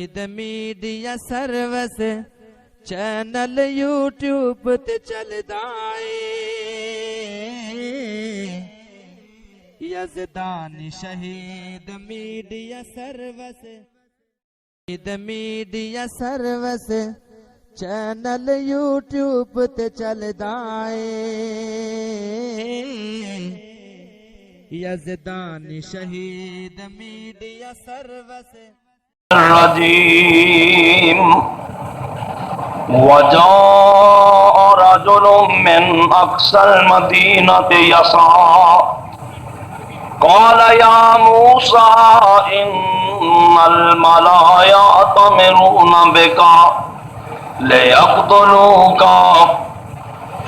Media service channel YouTube تے چلدا اے یزدان شہید میڈیا سروس چینل یوٹیوب تے چلدا اے یزدان شہید میڈیا سروس الرجيم وجاء رجل من أقصى المدينة يسعى قال يا موسى إن الملأ يأتمرون بك ليقتلوك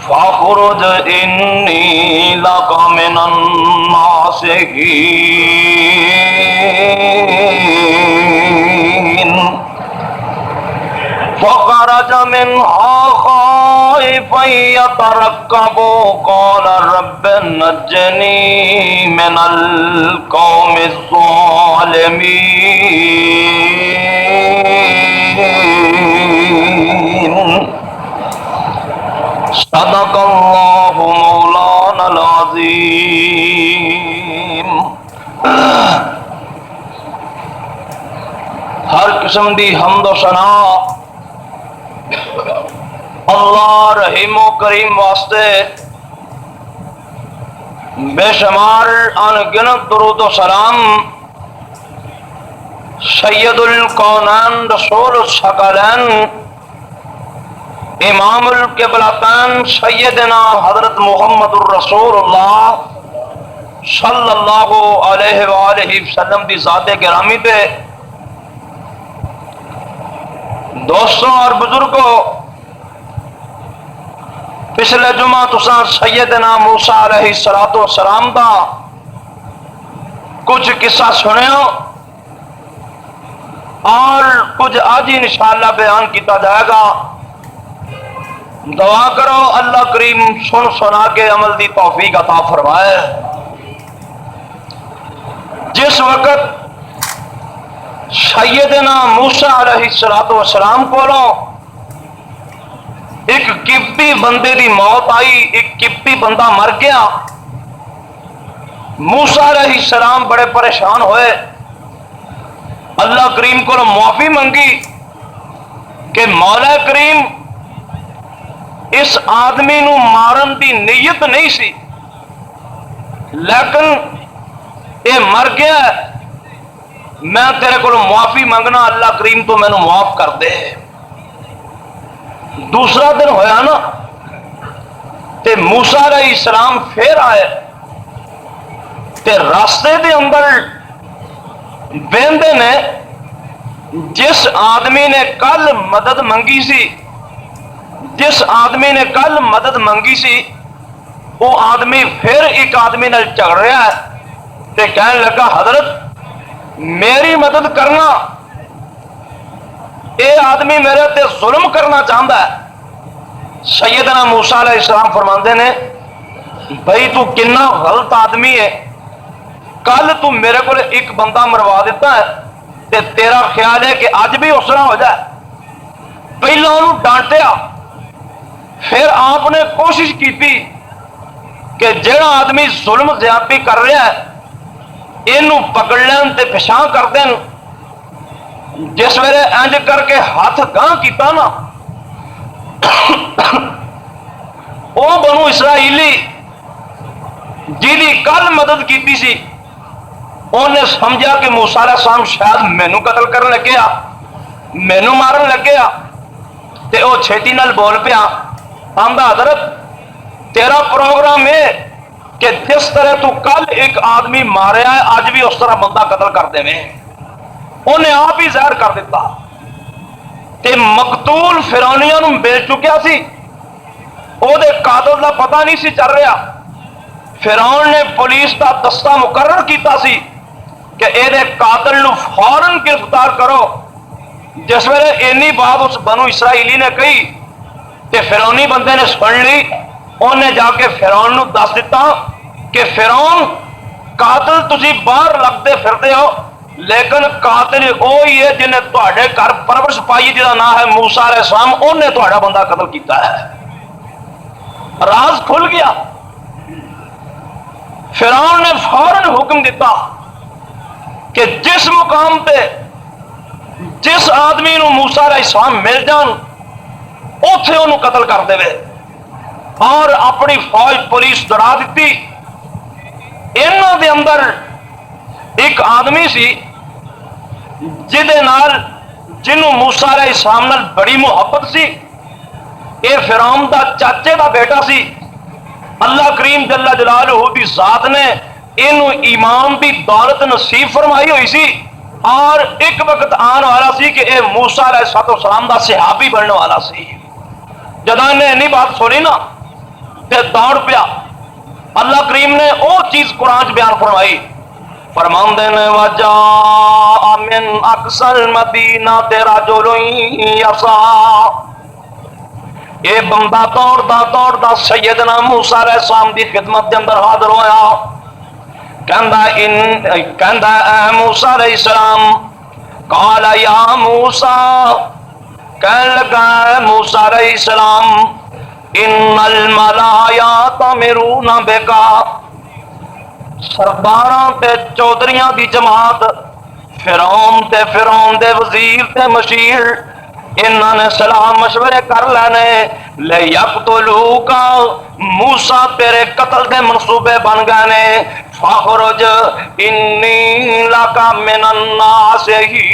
فاخرج إني لك من الناصحين فخرج منها خائفا يترقب قال رب نجني من القوم الظالمين صدق اللہ مولانا العظیم۔ ہر قسم دی حمد و ثنا اللہ رحیم و کریم واسطے، بے شمار انگنت درود و سلام سید الکونین رسول الثقلین امام القبلتین سیدنا حضرت محمد الرسول اللہ صلی اللہ علیہ وآلہ وسلم دی ذات گرامی پہ، دوستوں اور بزرگوں، پچھلے جمعہ تساں سیدنا موسیٰ علیہ السلام دا کچھ قصہ سنے ہو اور کچھ آج انشاءاللہ بیان کیتا جائے گا۔ دعا کرو اللہ کریم سن سنا کے عمل دی توفیق عطا فرمائے۔ جس وقت سیدنا موسیٰ علیہ السلام کو ایک قبطی بندے دی موت آئی، ایک قبطی بندہ مر گیا، موسیٰ علیہ السلام بڑے پریشان ہوئے، اللہ کریم کو معافی منگی کہ مولا کریم اس آدمی نو مارن دی نیت نہیں سی، لیکن اے مر گیا، میں تیرے کو معافی منگنا، اللہ کریم تو میں نو معاف کر دے۔ دوسرا دن ہویا نا تے موسیٰ علیہ السلام پھر آئے تے راستے دے اندر بیندے نے جس آدمی نے کل مدد منگی سی، وہ آدمی پھر ایک آدمی نے جھگڑ رہا ہے تے کہنے لگا حضرت میری مدد کرنا، اے آدمی میرے تے ظلم کرنا چاہتا ہے۔ سیدنا موسیٰ علیہ السلام فرماندے نے بھائی تو کنا غلط آدمی ہے، کل تو میرے کو ایک بندہ مروا دیتا ہے تے تیرا خیال ہے کہ آج بھی اس طرح ہو جائے۔ پہلے انہوں ڈانٹیا، پھر آپ نے کوشش کی تھی کہ جڑا آدمی ظلم زیادتی کر رہا ہے اینو پکڑ لین تے پچھاں کر دین۔ جس ویلے انج کر کے ہاتھ گاں کیتا نا، او بنو اسرائیلی جیدی کل مدد کیتی سی، انہیں سمجھا کہ موسیٰ علیہ السلام شاید مینوں قتل کرن لگیا، مینوں مارن لگیا، تے او چھیتی نال بول پیا، آندا حضرت تیرا پروگرام ہے کہ جس طرح تو کل ایک آدمی ماریا ہے آج بھی اس طرح بندہ قتل کر دے میں۔ انہیں آپ ہی ظاہر کر دیتا تے مقتول فرعونیاں نوں بیچ چکیا سی، او دے قاتل دا پتہ نہیں سی چل رہا۔ فرعون نے پولیس دا دستہ مقرر کیتا سی کہ اے دے قاتل نو فوراً گرفتار کرو۔ جس ویلے اینی بات اس بنو اسرائیلی نے کہی تے فرعونی بندے نے سن لی، انہیں جا کے فرعون نو دس دیتا کہ فرعون قاتل تسی باہر لگتے پھرتے ہو، لیکن قاتل وہی ہے جنہیں تہاڈے گھر پرورش پائی جہاں نام ہے موسیٰ علیہ السلام، انہیں تہاڈا بندہ قتل کیتا ہے۔ راز کھل گیا۔ فرعون نے فوراً حکم دیتا کہ جس مقام پہ جس آدمی نو موسیٰ علیہ السلام مل جان اوتھے انہوں قتل کر دے، اور اپنی فوج پولیس دوڑا دیتی۔ انہاں دے اندر ایک آدمی سی جنہوں موسیٰ علیہ السلام نال بڑی محبت سی، اے فرعون دا چاچے دا بیٹا سی۔ اللہ کریم جل جلالہ دی ذات نے انہوں ایمان دی دولت نصیب فرمائی ہوئی سی، اور ایک وقت آن والا سی کہ اے موسیٰ علیہ السلام دا صحابی بننے والا سی۔ جدہ نے نہیں بات سنی نا تے دوڑ پیا۔ اللہ کریم نے او چیز قرآن بیان فرمائی، فرماندے نے وجاء من اقصى المدینہ رجل یسعی، اے بندہ دوڑدا سیدنا موسیٰ علیہ السلام دی خدمت دے اندر حاضر ہویا۔ کہندا اے موسیٰ علیہ السلام، قال یا موسیٰ، کہنے لگا اے موسیٰ علیہ السلام، ان الملا یاتمرون بکا، سرداراں تے چودھریاں دی جماعت، فرعون دے وزیر تے مشیر، انہاں نے صلاح مشورے کر لینے لے یقتلوک، موسیٰ تیرے قتل دے منصوبے بن گئے نے، فاخرج انی لک من الناصحین،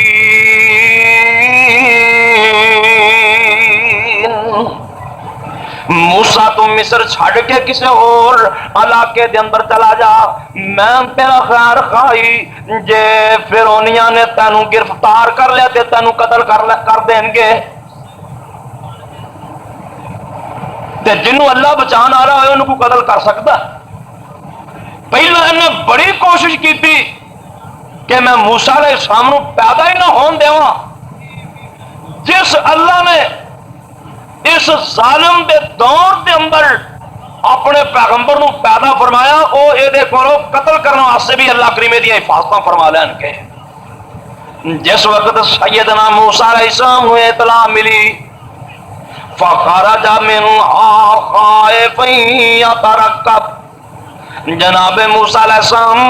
موسیٰ تم مصر چھڑ کے کسی اور علاقے دے اندر چلا جا، میں تیرا خیر خواہی جے فرعونیاں نے تینوں گرفتار کر لیا تے تینوں قتل کر دیں گے، تے جنہوں اللہ بچان آ رہا ہے انہوں کو قتل کر سکتا۔ پہلا انہیں بڑی کوشش کی تھی کہ میں موسیٰ علیہ السلام پیدا ہی نہ ہون دیواں۔ جس اللہ نے اس ظالم دے دور دے اندر اپنے پیغمبر نو پیدا فرمایا، او اے دے کولو قتل کرنے واسطے بھی اللہ کریم دی حفاظتاں فرما لین کے۔ جس وقت سیدنا موسیٰ علیہ السلام کو اطلاع ملی، فخرج منها خائفا يترقب، جناب موسیٰ علیہ السلام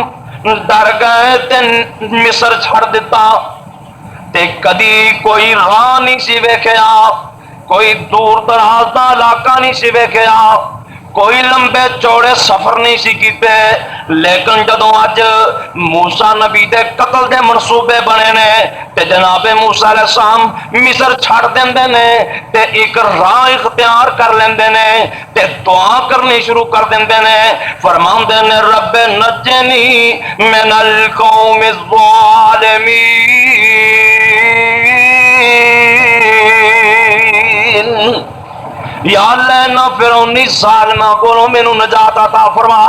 ڈر گئے تے مصر چھڑ دیتا، تے کدی کوئی راہ نہیں سی ویکھیا، کوئی دور دراز دا علاقہ نہیں سی ویکھیا، کوئی لمبے چوڑے سفر نہیں سی کیتے، لیکن جدوں اج موسیٰ نبی دے قتل دے منصوبے بنے نے تے جناب موسیٰ علیہ السلام مصر چھڑ دیندے نے تے ایک راہ اختیار کر لیندے نے تے دعا کرنی شروع کر دیندے نے، فرماندے نے رب نجنی من القوم الظالمین، یا اللہ نہ فرعونی ظالماں کولوں مینوں نجات عطا فرما۔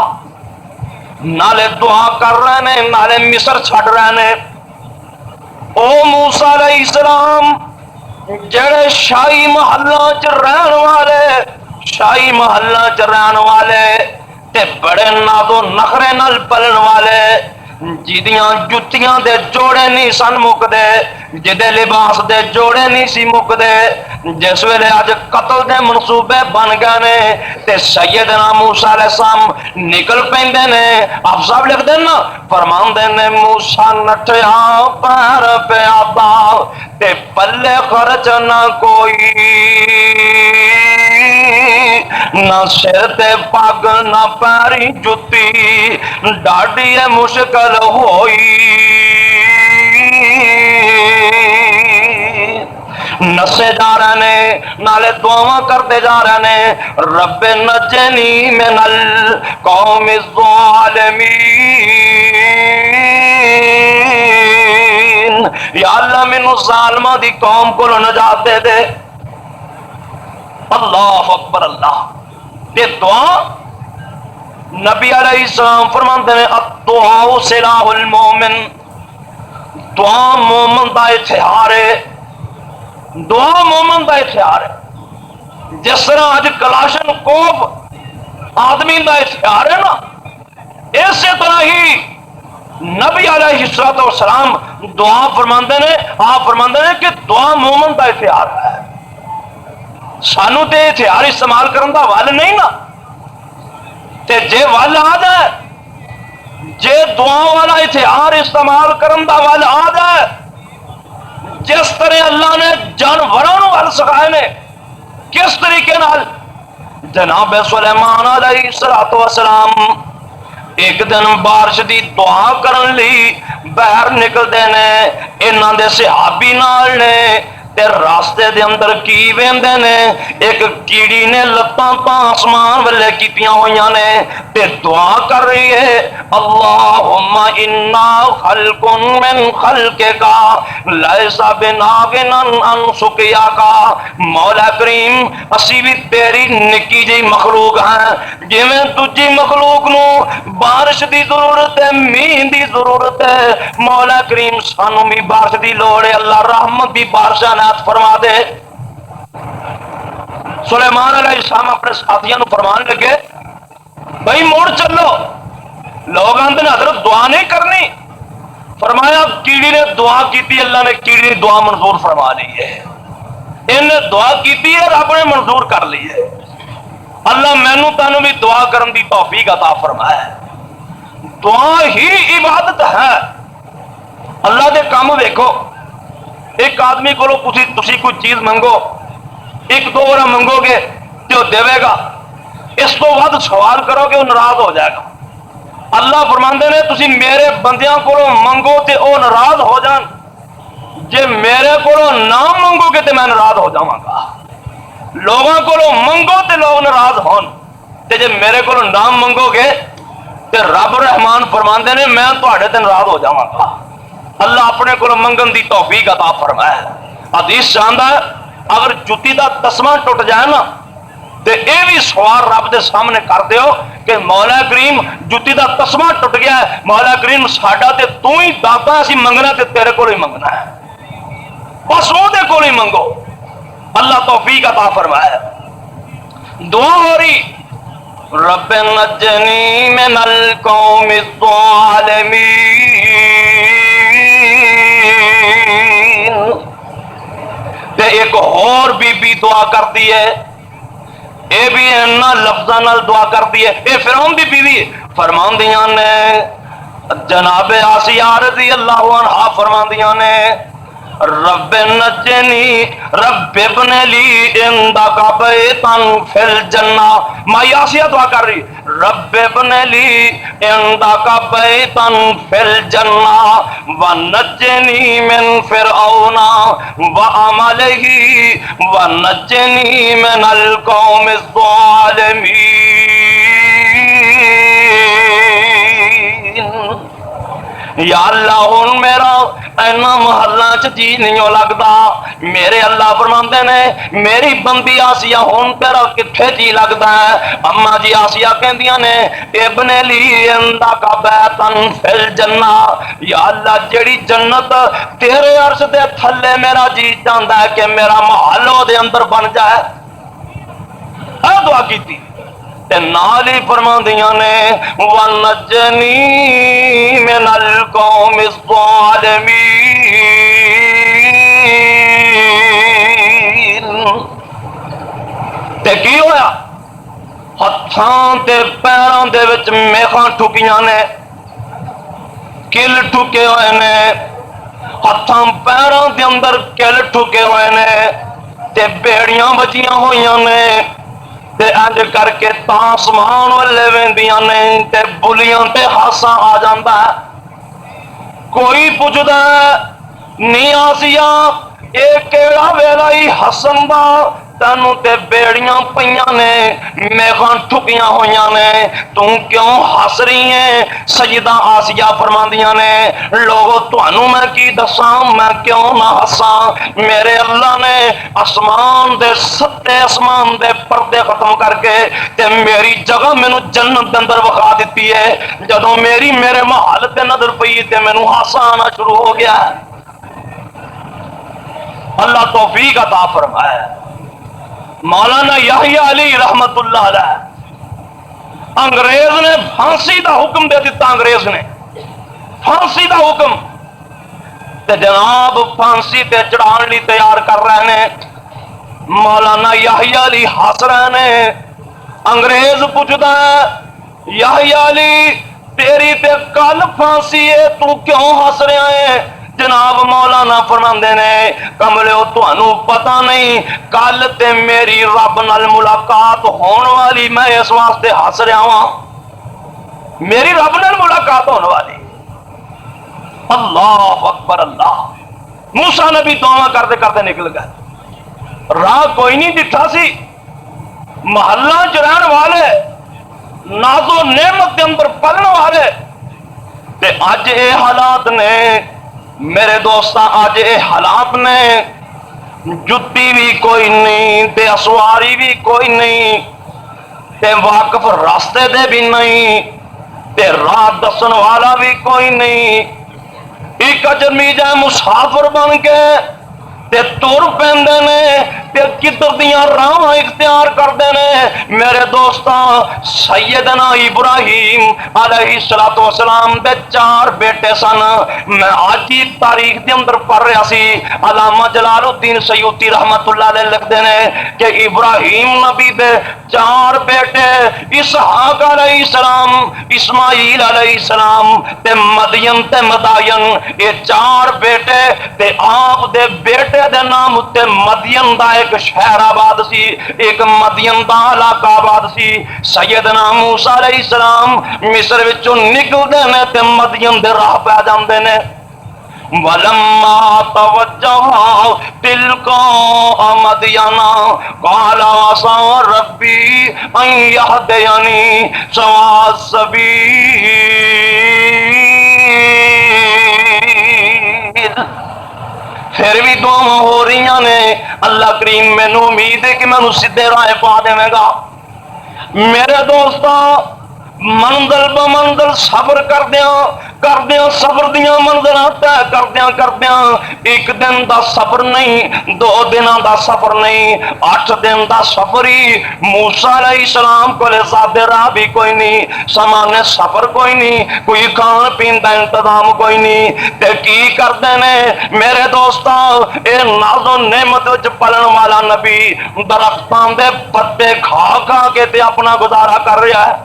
نالے دعا کر رہے نے، نالے مصر چھڈ رہے نے۔ او موسیٰ علیہ السلام جڑے شاہی محلاں چ رہن والے، شاہی محلاں چ رہن والے تے بڑے ناز و نخرے نال پلن والے، جدیاں جتیاں دے جوڑے نہیں سن مکدے، جدے لباس دے جوڑے نہیں سی مکدے، جس ویلے اج قتل دے منصوبے بن گئے نے تے سیدنا موسیٰ علیہ السلام نکل پیندے نے۔ آپ صاحب لکھ دیں نا، فرماندے نے موسیٰ نٹیا پیر پہ آبا تے پلے خرچ نہ کوئی، نہ سر تے پگ نہ پیری جتی، ڈاڈی مشکل ہوئی، نسے جا رہے نے، نالے دعاواں کرتے جا رہے نے، رب نجنی من القوم الظالمین، یا اللہ مینوں ظالماں دی قوم کو نجات دے دے۔ اللہ اکبر اللہ۔ یہ دعا نبی علیہ السلام فرماندے نے الدعاء سلاح المومن، دعا مومن دا ہتھیار ہے، دعا مومن دا ہتھیار ہے۔ جس طرح اج کلاشن کوف آدمی دا ہتھیار ہے نا، اسی طرح ہی نبی علیہ السلام دعا فرماندے نے، آپ فرماندے نے کہ دعا مومن دا ہتھیار ہے، سانو تے ہتھیار استعمال کرن دا ول نہیں نا، تے جے ول آ جائے، جے دعا والا ہتھیار استعمال کرن دا ول آ جائے، جس طرح اللہ نے جانوراں نوں ول سکھائے نے، کس طریقے نال جناب سلیمان علیہ السلام ایک دن بارش دی دعا کرن لی باہر نکلتے نے، انہاں دے صحابی نال نے، تے راستے دے اندر کی ویندے نے، ایک کیڑی نے لتاں تاں آسمان والے کیتیاں ہوئیاں نے تے دعا کر رہی ہے، اللہم انا خلق من خلقک لیس بناغن عن سقیاک، مولا کریم اسی بھی تیری نکی جی مخلوق ہیں، جویں دوجی مخلوق نو بارش دی ضرورت ہے، میہ دی ضرورت ہے، مولا کریم سانو بھی بارش دی لوڑ ہے، اللہ رحمت دی بارش عنایت فرما دے۔ سلیمان علیہ السلام اپنے ساتھیوں کو فرمان لگے بھائی موڑ چلو، لوگ آندے حضرت دعا نہیں کرنی، فرمایا کیڑی نے دعا کیتی، اللہ نے کیڑی نے دعا منظور فرما لی ہے، ان نے دعا کیتی ہے، رب نے منظور کر لی ہے، اللہ مینوں تانوں بھی دعا کرن دی توفیق عطا فرمائے۔ دعا ہی عبادت ہے۔ اللہ دے کام ویکھو، ایک آدمی کو تسی کوئی چیز منگو، ایک دو بار منگو گے تو وہ دے گا، اس تو ود سوال کرو گے وہ ناراض ہو جائے گا۔ اللہ فرماندے نے تسی میرے بندیاں کو منگو تے وہ ناراض ہو جان، جے میرے کو نہ منگو گے تو میں ناراض ہو جاواں گا۔ لوگوں کو منگو تے لوگ ناراض ہون، تے جے میرے کو نہ منگو گے تے رب رحمان فرماندے نے میں تواڈے تے ناراض ہو جاواں گا۔ اللہ اپنے کو منگن دی توفیق عطا فرمائے۔ حدیث چاہندا ہے اگر جُتی دا تسمہ ٹوٹ جائے نا تے اے بھی سوال رب دے سامنے کر دیو کہ مولا کریم جُتی دا تسمہ ٹوٹ گیا ہے، مولا کریم ساڈا تے تو ہی داتا، اسی منگنا تے تیرے کو ہی منگنا ہے، بس وہ دے کو ہی منگو۔ اللہ توفیق عطا فرمائے۔ دعا ہو رہی رب نجنی من القوم الظالمین، تے ایک اور بی دعا کر دی ہے، اے بھی اینا لفظاں نال دعا کر دی ہے، اے فرعون دی بیوی فرماندیاں نے، جناب آسیہ رضی اللہ عنہا فرماندیاں نے رب نجنی رب ابن لی عندک بیتا فی الجنہ، مائی آسیہ دعا کر رہی رب ابن لی عندک بیتا فی الجنہ ونجنی من فرعون وعملہ ونجنی من القوم الظالمین۔ یا اللہ ہن میرا اینا محلہ جی نہیں لگتا، میرے اللہ فرماندے نے میری بندی آسیہ ہن تیرا کتھے جی لگتا ہے؟ اما جی آسیہ کہندیاں نے ابن لی عندک بیتا فی الجنہ، یا اللہ جڑی جنت تیرے عرش دے تھلے میرا جی چاہندا ہے کہ میرا محل او دے اندر بن جائے، اے دعا کیتی تے نال ہی فرماندیاں نے وَنَجَّنِي مِنَ الْقَوْمِ الظَّالِمِينَ۔ تے کی ہویا؟ ہتھاں تے پیراں دے وچ میخاں ٹھکیاں نے، کل ٹھکے ہوئے نے، ہتھاں پیراں دے اندر کل ٹھکے ہوئے نے، تے بیڑیاں بچیاں ہوئیاں نے، تے انج کر کے آسمان والے ویندیاں نے، تے بلیاں تے ہاسا آ جاندا ہے۔ کوئی پوچھدا نہیں آسیہ اے کیڑا ویلا ہی ہسن دا، تینوں تے بیڑیاں پیاں نے، میخاں ٹھکیاں ہویاں نے، تو کیوں ہس رہی ہیں؟ سجدہ آسیہ فرماندیاں نے لوگو تانوں میں کی دساں میں کیوں نہ ہساں؟ میرے اللہ نے آسمان دے ستے آسمان دے پردے ختم کر کے تے میری جگہ مینوں جنت دے اندر وکھا دتی ہے، جدوں میرے محل تے نظر پئی تے مینوں ہاسا آنا شروع ہو گیا۔ اللہ توفیق عطا فرمائے۔ مولانا یحییٰ علی رحمت اللہ علیہ انگریز نے پھانسی دا حکم دے دیتا، انگریز نے پھانسی دا حکم تے جناب پھانسی تے چڑھان لی تیار کر رہے ہیں. مولانا یحییٰ علی ہس رہے ہیں. انگریز پوچھتا ہے یحییٰ علی تیری تے کل پھانسی ہے تو کیوں ہس رہا ہے؟ جناب مولانا فرماندے نے کملیو تانوں پتہ نہیں کل تے میری رب نال ملاقات ہون والی میں اس واسطے ہس رہا ہاں. میری رب نال ملاقات ہون والی. اللہ اکبر اللہ. موسیٰ نبی دعا کرتے کرتے نکل گئے. راہ کوئی نہیں دٹھا سی. محلہ چ رہن والے ناز و نعمت کے اندر پلن والے تے اج اے حالات نے میرے دوستاں اج اے حالات نے جتی بھی کوئی نہیں تے اسواری بھی کوئی نہیں تے واقف راستے دے بھی نہیں تے راہ دسن والا بھی کوئی نہیں. ایک اجمی جائے مسافر بن کے تے تر پیندے نے تے کدھر دیاں راہ اختیار کردے نے. میرے دوستاں سیدنا ابراہیم علیہ السلام دے 4 بیٹے سن. میں آج کی تاریخ دے اندر پڑھ رہا سی. علامہ جلال الدین سیوطی رحمت اللہ علیہ لکھدے نے کہ ابراہیم نبی دے 4 بیٹے اسحاق علیہ السلام، اسماعیل علیہ السلام تے مدین تے مدائن، یہ 4 بیٹے تے آپ دے بیٹے دے نام تے مدین دا ایک شہر آباد سی، ایک مدین دا علاقہ آباد سی. سیدنا موسیٰ علیہ السلام مصر وچوں نکلدے نے تے مدین دے راہ پہ جاندے نے. وَلَمَّا تَوَجَّهَ تِلْقَاءَ مَدْيَنَ قَالَ عَسَىٰ رَبِّي أَن يَهْدِيَنِي سَوَاءَ السَّبِيلِ. پھر بھی دعا ہو رہی نے اللہ کریم مینوں امید ہے کہ مینوں سیدھے راہ پا دے گا. میرے دوستاں منزل بمنزل صبر کردیاں صبر دیاں منزلاں طے کردیاں ایک دن دا سفر نہیں، 2 دناں دا سفر نہیں، 8 دن دا سفر ہی. موسیٰ علیہ السلام کو سادے راہ بھی کوئی نہیں، سامان سفر کوئی نہیں، کوئی کھان پین دا انتظام کوئی نہیں تے کی کردے نے میرے دوستاں اے ناز و نعمت وچ پلن والا نبی درختاں دے پتے کھا کے تے اپنا گزارا کر رہا ہے.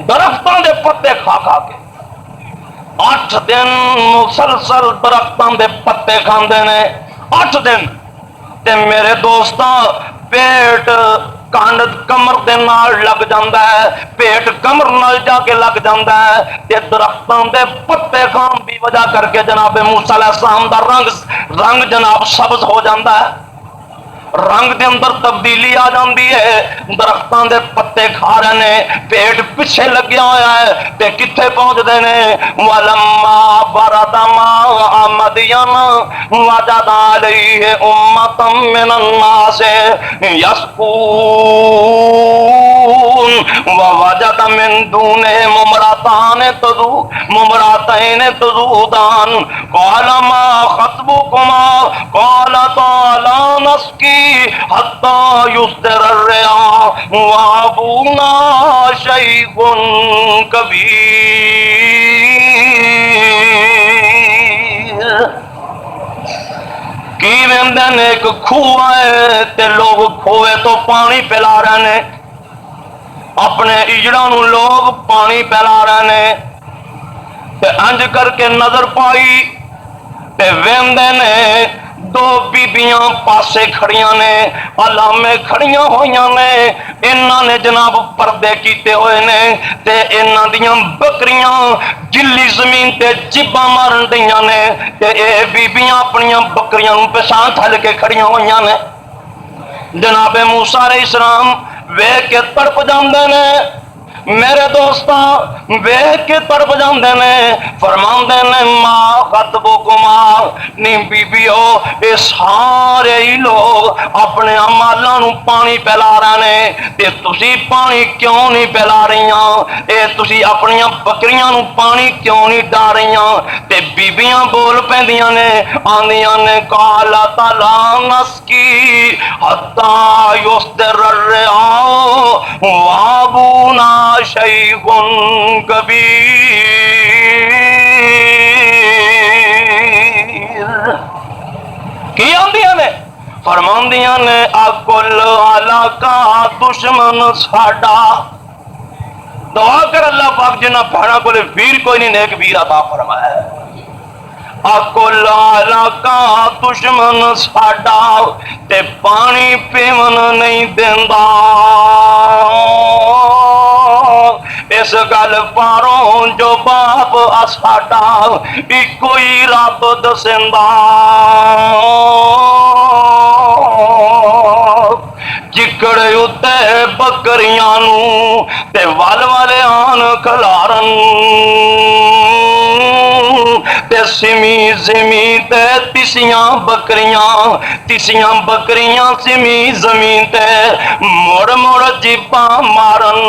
درختاں دے پتے کھا کے 8 دن مسلسل درختاں دے پتے کھاندے نے. 8 دن تے میرے دوستاں پیٹ کانڈ کمر دے نال لگ جاندا ہے، پیٹ کمر نال جا کے لگ جاندا ہے تے درختاں دے پتے کھان دی وجہ کر کے جناب موسیٰ علیہ السلام دا رنگ جناب سبز ہو جاندا ہے. رنگ دے اندر تبدیلی آ جاندی ہے. درختاں دے پتے کھا رہے نے، پیٹ پیچھے لگیا ہوا ہے تے کتھے پہنچ دے نے. وَلَمَّا بَرَدَ مَاءُ مَدْيَنَ وَجَدَ عَلَيْهِ أُمَّةً مِّنَ النَّاسِ يَسْقُونَ وَوَجَدَ مِن دُونِهِمُ امْرَأَتَيْنِ تَذُودَانِ قَالَ مَا خَطْبُكُمَا قَالَتَا لَا نَسْقِي حَتَّى يُصْدِرَ الرِّعَاءُ وَأَبُونَا شَيْخٌ كَبِيرٌ. کی ویندے نے ایک کھوہ ہے تے لوگ کھوے تو پانی پلا رہے نے، اپنے اجڑاں نوں لوگ پانی پلا رہے نے تے انج کر کے نظر پائی تے ویندے نے 2 بیبیاں پاسے کھڑیاں نے، علامے کھڑیاں ہوئیاں نے. انہاں نے جناب پردے کیتے ہوئے نے تے انہاں دیاں بکریاں گلی زمین تے جباں مارن دیاں نے تے اے بیبیاں اپنیاں بکریاں نوں پچھان تھل کے کھڑیاں ہوئیاں نے. جناب موسیٰ علیہ السلام ویکھ کے تڑپ جاندے نے. میرے دوستاں ویکھ کے تڑپ جاندے نے، فرماندے نے ما خطبکما نی بیبیو اے سارے ہی لوگ اپنے مالاں نوں پانی پلا رہے نے تے تسی پانی کیوں نہیں پلا رہیاں؟ اے تسی اپنی بکریاں نوں پانی کیوں نہیں ڈا رہیاں؟ تے بیبیاں بول پیندیاں نے، آندیاں نے قالت لا نسقی حتی یصدر الرعاء وابونا شیخ کبیر کی آندیاں نے فرماندیاں نے اکل علاقہ دشمن ساڈا دعا کر اللہ پاک جنہ بھاڑا کو لے ویر کوئی نہیں نیک ویر عطا فرمائے اکل علاقہ دشمن ساڈا تے پانی پیون نہیں دیندا اس گل پاروں جو باپ ساڈا ایکو ہی رب دسیندا جکڑے اتے بکریاں نو تے وال والے آن کھلارن تے سمی زمین تے تسیاں بکریاں سمی زمین تے مڑ مڑ جیپا مارن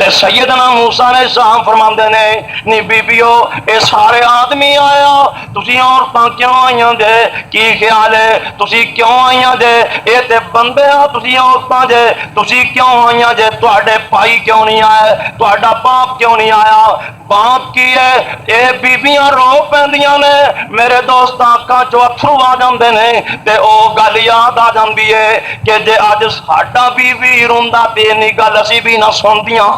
تے سیدنا موسیٰ علیہ السلام فرماندے نے نی بیبیو اے سارے آدمی آیا تسی عورتاں کیوں آئیاں دے کی خیال ہے تسی کیوں آئیاں دے اے تے بندے آ تسی عورتاں دے تسی کیوں آئیاں دے تواڈے بھائی کیوں نہیں آئے تواڈا باپ کیوں نہیں آیا باپ کی ہے اے بیبیاں رو پیندیاں نے میرے دوست آنکھاں چوں اتھرو آ جاندے نے تے او گل یاد آ جاندی ہے کہ جے اج ساڈا بیوی روندا تے نی گل اسی بھی نہ سندیاں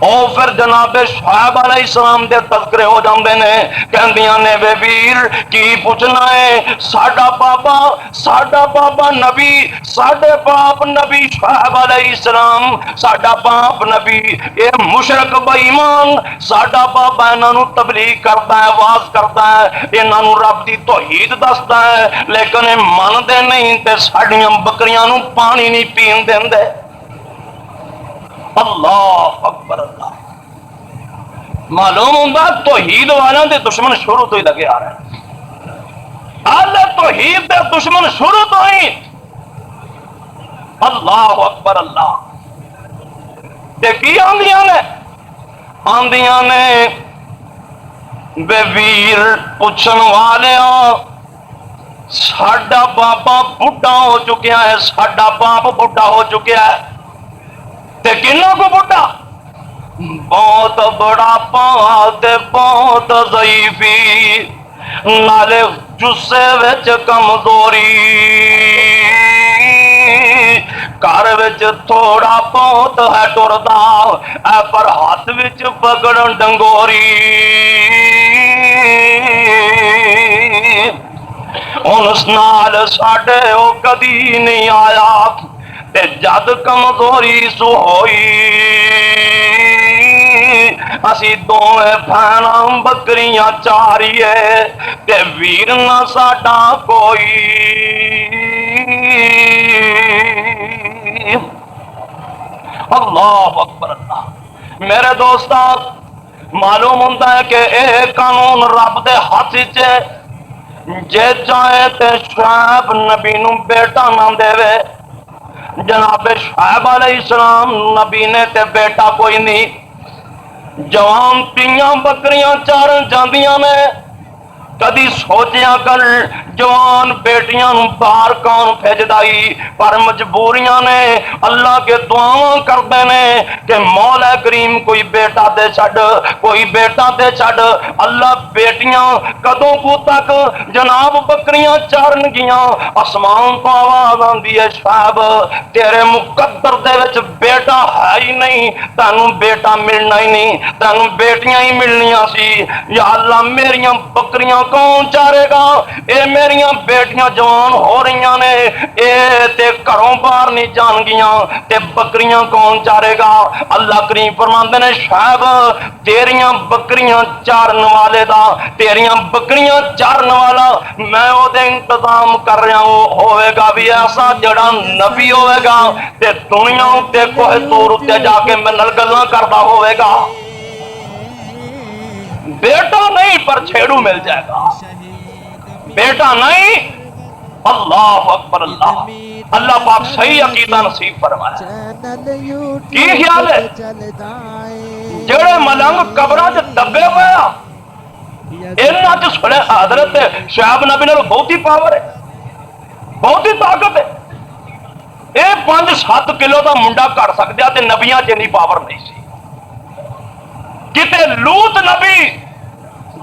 او پھر جناب شعیب علیہ السلام دے تذکرے ہو جاندے نے کہندیاں نے بے ویر کی پوچھنا ہے ساڈا بابا نبی ساڈے باپ نبی شعیب علیہ السلام ساڈا باپ نبی اے مشرک بے ایمان ساڈا بابا انہاں نوں تبلیغ کردا ہے واز کردا ہے انہاں نوں رب دی توحید دسدا ہے لیکن اے مندے نہیں تے ساڈیاں بکریاں نوں پانی نہیں پین دیندے اللہ اکبر اللہ معلوم ہوتا توحید والوں دے دشمن شروع تو ہی لگے آ رہے ہیں توحید دے دشمن شروع تو ہی اللہ اکبر اللہ تے کی آندیاں نے بے ویر پوچھن والے ساڈا بابا بڈھا ہو چکیا ہے ساڈا باپ بڈھا ہو چکیا ہے تے کنوں کو بڑھا بہت بڑا پاتے بہت ضعیفی نالے جسے وچ کمزوری گھر وچ تھوڑا بہت ہے ٹردا اے پر ہاتھ وچ پکڑن ڈنگوری اس نال ساڈے او کدی نہیں آیا تے جد کمزوری سو ہوئی اسی دوویں بھیناں بکریاں چاریے تے ویر نہ ساڈا کوئی اللہ اکبر اللہ میرے دوستاں معلوم ہوتا ہے کہ اے قانون رب دے ہاتھ وچ جے چاہے تے شعیب نبی نوں بیٹا نہ دے جناب شعیب علیہ السلام نبی نے تے بیٹا کوئی نہیں جوان پیاں بکریاں چارن جاندیاں نے کدی سوچیا کر جوان بیٹیاں باہر کون بھیجدائی پر مجبوریاں نے اللہ کے دعاواں کردے نے کہ مولا کریم کوئی بیٹا دے چھڈ کوئی بیٹا دے چھڈ اللہ بیٹیاں کدوں کو تک جناب بکریاں چارن گیاں آسمان تو آواز آندی ہے شعیب تیرے مقدر دے وچ بیٹا ہے ہی نہیں تینوں بیٹا ملنا ہی نہیں تینوں بیٹیاں ہی ملنیاں سی یا اللہ میریاں بکریاں کون چارے گا اے میریاں بیٹیاں جوان ہو رہیاں نے اے تے گھروں باہر نہیں جان گیاں تے بکریاں کون چارے گا اللہ کریم فرماندے نے شعیب تیریاں بکریاں چارن والے دا تیریاں بکریاں چارن والا میں او دے انتظام کر رہا ہوں ہوئے گا بھی ایسا جڑا نبی ہوئے گا تے دنیا تے کوہ تور تے جا کے منل گلاں کردا ہوئے گا بیٹا نہیں پر چھیڑو مل جائے گا بیٹا نہیں اللہ اکبر اللہ اللہ پاک صحیح عقیدہ نصیب فرمائے کی خیال ہے جڑے ملنگ قبراں وچ دبے پیا انہاں چ سنے حضرت شعیب نبی نے بہت ہی پاور ہے بہت ہی طاقت ہے ਇਹ 5-7 ਕਿਲੋ ਦਾ ਮੁੰਡਾ ਘੜ ਸਕਦਾ ਤੇ ਨਬੀਆਂ 'ਚ ਇੰਨੀ ਪਾਵਰ ਨਹੀਂ ਸੀ। ਕਿਤੇ ਲੂਤ ਨਬੀ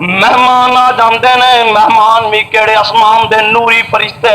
ਮਹਿਮਾਨ ਆ ਜਾਂਦੇ ਨੇ, ਮਹਿਮਾਨ ਵੀ ਕਿਹੜੇ ਅਸਮਾਨ ਦੇ ਨੂਰੀ ਫਰਿਸ਼ਤੇ,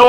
2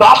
10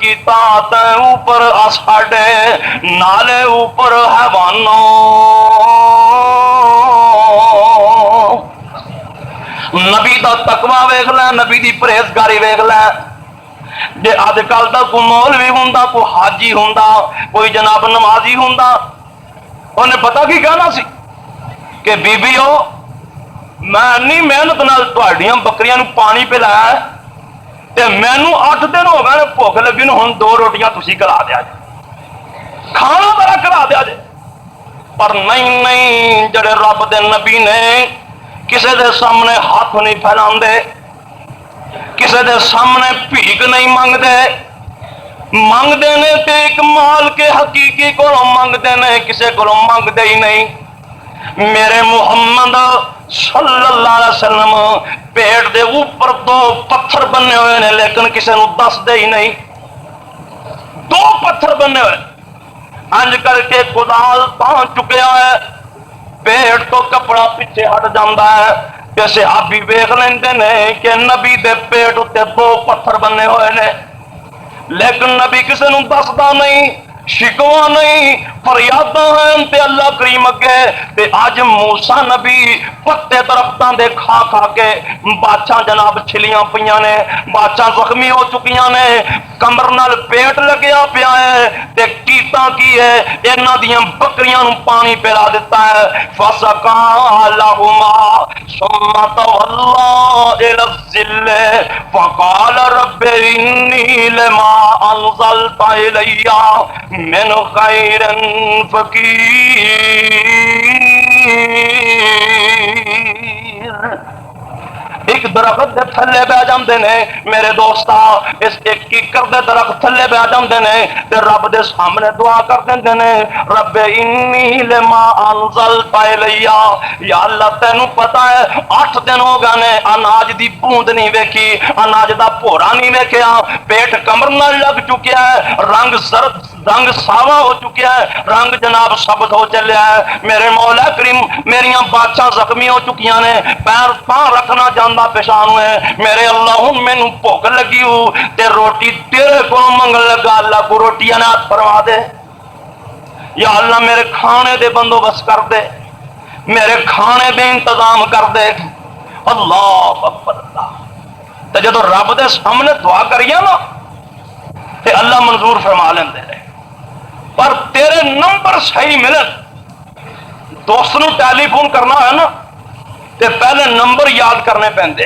کیتا تے اوپر اساڈے نالے اوپر حیوانوں نبی دا تقوی ویکھ لے نبی دی پرہیزگاری ویکھ لے جے اج کل دا کوئی مولوی ہوندا کوئی حاجی ہوندا کوئی جناب نمازی ہوندا انہیں پتہ کی کہنا سی کہ بیبیو میں نہیں محنت نال تہاڈیاں بکریاں نو پانی پلایا ہے تے مینوں 8 دن ہو گئے بھوک لگی نو ہن 2 روٹیاں تسی کھلا دیا جے کھانا ذرا کھلا دیا جے پر نہیں جڑے رب دے نبی نے کسے دے سامنے ہاتھ نہیں پھیلاندے کسے دے سامنے بھیک نہیں منگدے نے تے ایک مال کے حقیقی کو منگدے نے کسے کو منگدے ہی نہیں میرے محمد صلی اللہ علیہ وسلم پیٹ دے اوپر 2 پتھر بنے ہوئے نے لیکن کسے نو دس دے ہی نہیں 2 پتھر بنے ہوئے انج کر کے کدال تاں چکیا ہے پیٹ تو کپڑا پیچھے ہٹ جاندہ ہے تے صحابی ویکھ لیندے نے کہ نبی دے پیٹ تے 2 پتھر بنے ہوئے نے لیکن نبی کسے نو دسدا نہیں شکوا نہیں فریاداں ہیں تے اللہ کریم اگے تے اج موسیٰ نبی پتے درختاں دے کھا کھا کے بادشاہ جناب چھلیاں پیاں نے بادشاہ زخمی ہو چکیاں نے کمر نال پیٹ لگیا پیا ہے تے کیتا کی ہے انہاں دیاں بکریاں نو پانی پلا دیتا ہے فسقا لہما ثم تولى الى الظل فقال رب انی لما انزلت الی من خیر فقیر ایک درخت دے تھلے بہ جاندے نے میرے دوستا اس ایک کیکر دے درخت تھلے بہ جاندے نے تے رب دے سامنے دعا کر دیندے نے رب انی لما انزلت الی یا اللہ تینوں پتہ ہے 8 دن ہو گئے نے اناج دی بوند نہیں ویکھی اناج دا پھوڑا نہیں ویکھیا پیٹ کمر نال لگ چکیا ہے رنگ زرد رنگ ساوا ہو چکیا ہے رنگ جناب سبز ہو چلیا ہے میرے مولا کریم میریاں بادشاہ زخمی ہو چکیاں نے پیر پاں رکھنا جاندا پیشان ہوئے میرے اللہ مینوں بھوک لگی ہو تے روٹی تیرے کو منگن لگا اللہ کو روٹی عنایت فرما دے یا اللہ میرے کھانے دے بندوبست کر دے میرے کھانے دے انتظام کر دے اللہ اکبر اللہ تے جدوں رب دے سامنے دعا کریے نا تے اللہ منظور فرما لیندے نے پر تیرے نمبر صحیح ملن دوست نو ٹیلی فون کرنا ہے نا تے پہلے نمبر یاد کرنے پیندے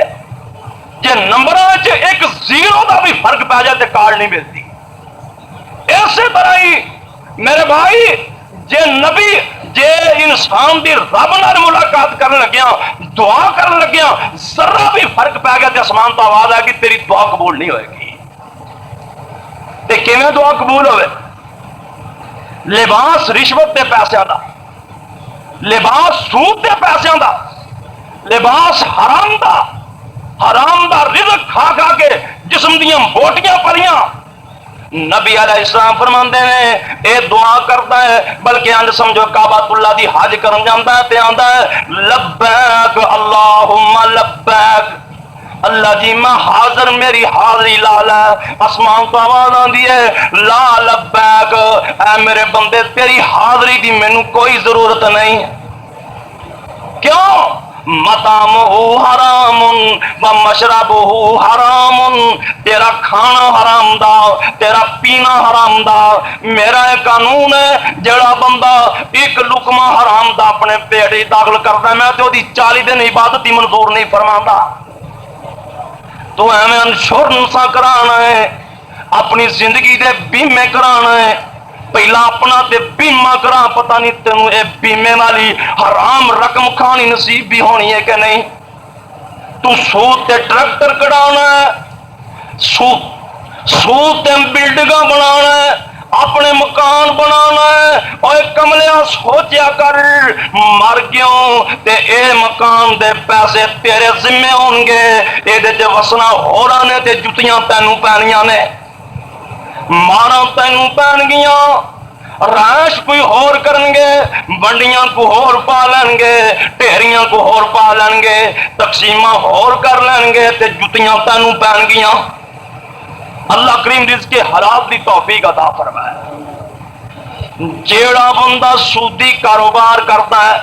جے نمبراں وچ ایک 0 دا بھی فرق پہ جائے تے کال نہیں ملتی اسی طرح ہی میرے بھائی جے نبی جے انسان دی رب نال ملاقات کرن لگیا دعا کرن لگیا ذرا بھی فرق پہ گیا تے آسمان تو آواز آئے گی تیری دعا قبول نہیں ہوئے گی تے کیویں دعا قبول ہوئے لباس رشوت دے پیسیاں دا لباس سود دے پیسیاں دا لباس حرام دا رزق کھا کھا کے جسم دیاں بوٹیاں پریاں نبی علیہ السلام فرماندے نے اے دعا کرتا ہے بلکہ انج سمجھو کعبۃ اللہ دی حج کرن جاندا ہے تے آندا ہے لبیک اللہم لبیک اللہ جی میں حاضر میری حاضری لا لا آسمان تو آواز آندی ہے لا لبیک اے میرے بندے تیری حاضری دی مینوں کوئی ضرورت نہیں کیوں مطعمہ حرام و مشربہ حرام تیرا کھانا حرام دا تیرا پینا حرام دا میرا ایک قانون ہے جڑا بندہ ایک لقمہ حرام دا اپنے پیٹ ہی داخل کرتا ہے میں تو دی 40 دن عبادت ہی منظور نہیں فرماندا تو ایویں انشورنساں کرانا ہے اپنی زندگی دے بیمے کرانا ہے پہلا اپنا تے بیمہ کرا پتہ نہیں تینوں اے بیمے والی حرام رقم کھانی نصیب بھی ہونی ہے کہ نہیں تو سود تے ٹریکٹر کڑانا ہے سود تے بلڈنگاں بنانا ہے اپنے مکان بنانا ہے اور کملیاں سوچیا کر مر گیوں تے اے مکان دے پیسے تیرے ذمہ ہون گے اے دے تے وسنا ہو رہا نے تے جتیاں تینوں پینیاں نے مارا تینوں پہن گیاں رائش کوئی ہور کرن گے بنڈیاں کو ہور پا لین گے ٹھیریاں کو ہور پا لین گے تقسیمہ ہور کر لین گے تے جتیاں تینوں پہن گیاں اللہ کریم رزق حلال دی توفیق عطا فرمائے۔ جیڑا بندہ سودی کاروبار کرتا ہے،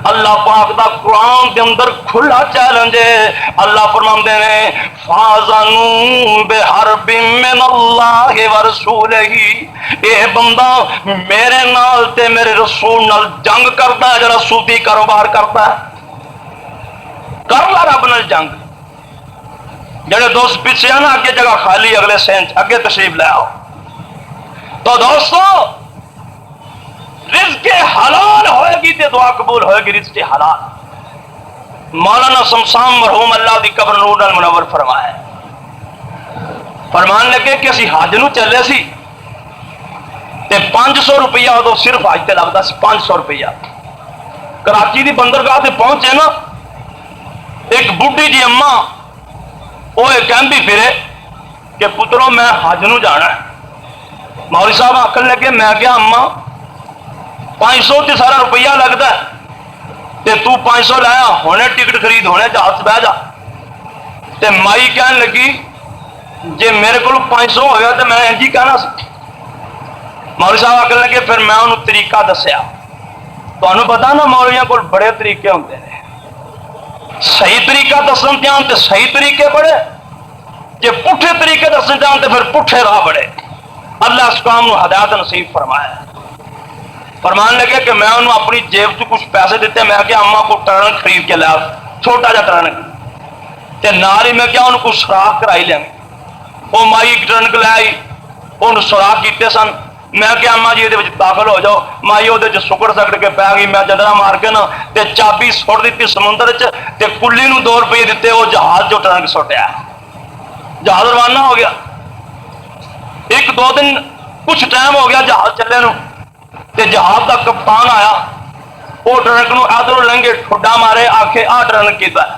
اللہ پاک دا قرآن دے اندر کھلا چیلنج ہے۔ اللہ فرماندے نے فَازَنُوا بِحَرْبٍ مِّنَ اللَّهِ وَرَسُولِهِ، اے بندہ میرے نال تے میرے رسول نال جنگ کرتا ہے جڑا سودی کاروبار کرتا ہے، کر لا رب نال جنگ۔ جڑے دوست پیچھے ہیں نا اگے جگہ خالی، اگلے سینچ اگے تشریف لے آؤ۔ تو دوستو رزق حلال ہوئے گی تے دعا قبول ہوئے گی، رزق حلال۔ مولانا شمشام مرحوم اللہ دی قبر نور نال منور فرمائے، فرمان لگے کہ اسی حج نو چلے سی تے 500 روپیہ ادو صرف حج تے لگتا سی، 500 روپیہ۔ کراچی دی بندرگاہ تے پہنچے نا، ایک بڈھی جی اما وہ کہندی پھرے کہ پترو میں حج نو جانا ہے۔ مولوی صاحب آخر لگے، میں کیا اما 500 تے سارا روپیہ لگتا ہے تے تو 500 لایا، ہونے ٹکٹ خرید، ہونے جہاز بہ جا۔ تے مائی کہنے لگی جے میرے کو 500 ہو گیا تو میں انجی کہنا سی۔ مولوی صاحب آخر لگے پھر میں انہوں طریقہ دسیا۔ تو انہوں پتا نا مولویاں کو بڑے طریقے ہوتے ہیں، صحیح طریقہ دسن جان تے صحیح طریقے بڑے، جے پٹھے طریقے دسن جان تے پھر پٹھے راہ بڑے۔ اللہ اس کام نو ہدایت نصیب فرمائے۔ فرمان لگے کہ میں انہوں اپنی جیب سے کچھ پیسے دیتے، میں کیا اما کو ٹرن خرید کے لیا، چھوٹا جا ٹرن تے نال ہی میں کیا انہوں کو سوراخ کرائی لیں۔ وہ مائی ٹرن لے آئی، انہوں سوراخ کیتے سن۔ میں کیا اما جی یہ داخل ہو جاؤ۔ مائی وہ سکڑ سکڑ کے پی گئی، میں جدرا مار کے نا تے چابی سٹ دیتی سمندر تے کلی نو 2 روپئے دیتے، وہ جہاز جو ٹرنک سٹیا، جہاز روانہ ہو گیا۔ 1-2 دن کچھ ٹائم ہو گیا جہاز چلے نو تے جہاز کا کپتان آیا، وہ ٹرنک نو ادھروں لنگے ٹھڈا مارے، آکھے آ ٹرنک کیتا ہے،